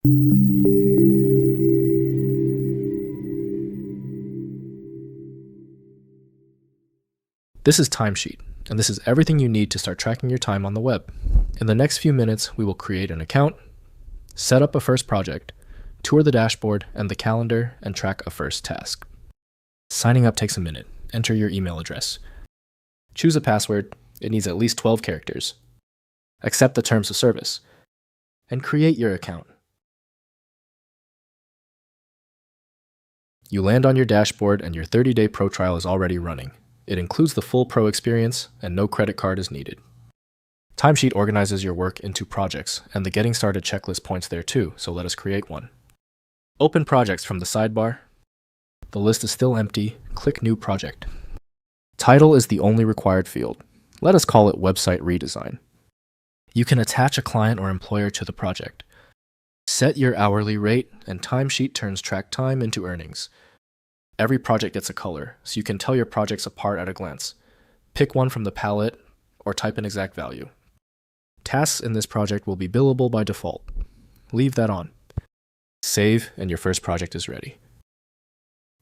This is Timesheet, and this is everything you need to start tracking your time on the web. In the next few minutes, we will create an account, set up a first project, tour the dashboard and the calendar, and track a first task. Signing up takes a minute. Enter your email address. Choose a password. It needs at least 12 characters. Accept the terms of service. And create your account. You land on your dashboard and your 30-day pro trial is already running. It includes the full pro experience and no credit card is needed. Timesheet organizes your work into projects, and the Getting Started checklist points there too, so let us create one. Open Projects from the sidebar. The list is still empty. Click New Project. Title is the only required field. Let us call it Website Redesign. You can attach a client or employer to the project. Set your hourly rate, and Timesheet turns track time into earnings. Every project gets a color, so you can tell your projects apart at a glance. Pick one from the palette, or type an exact value. Tasks in this project will be billable by default. Leave that on. Save, and your first project is ready.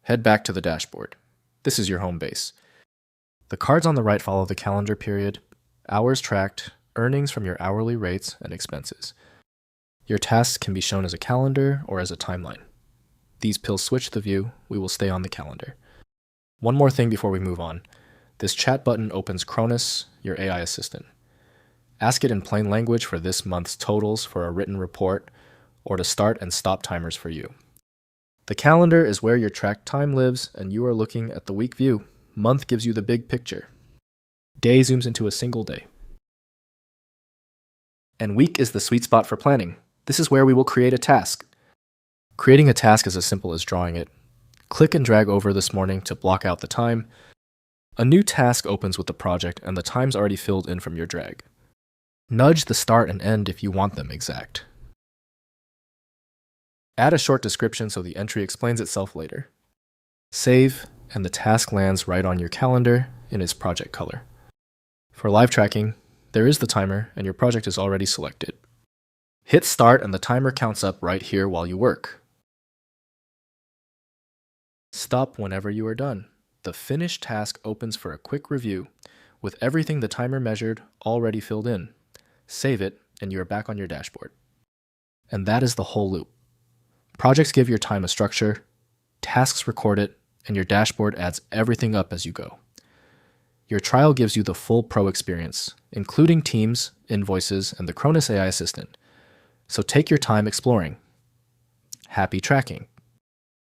Head back to the dashboard. This is your home base. The cards on the right follow the calendar period, hours tracked, earnings from your hourly rates, and expenses. Your tasks can be shown as a calendar or as a timeline. These pills switch the view. We will stay on the calendar. One more thing before we move on. This chat button opens Cronus, your AI assistant. Ask it in plain language for this month's totals for a written report, or to start and stop timers for you. The calendar is where your tracked time lives, and you are looking at the week view. Month gives you the big picture. Day zooms into a single day. And week is the sweet spot for planning. This is where we will create a task. Creating a task is as simple as drawing it. Click and drag over this morning to block out the time. A new task opens with the project, and the time's already filled in from your drag. Nudge the start and end if you want them exact. Add a short description so the entry explains itself later. Save, and the task lands right on your calendar in its project color. For live tracking, there is the timer and your project is already selected. Hit start and the timer counts up right here while you work. Stop whenever you are done. The finished task opens for a quick review with everything the timer measured already filled in. Save it and you are back on your dashboard. And that is the whole loop. Projects give your time a structure, tasks record it, and your dashboard adds everything up as you go. Your trial gives you the full pro experience, including teams, invoices, and the Cronus AI assistant. So take your time exploring. Happy tracking!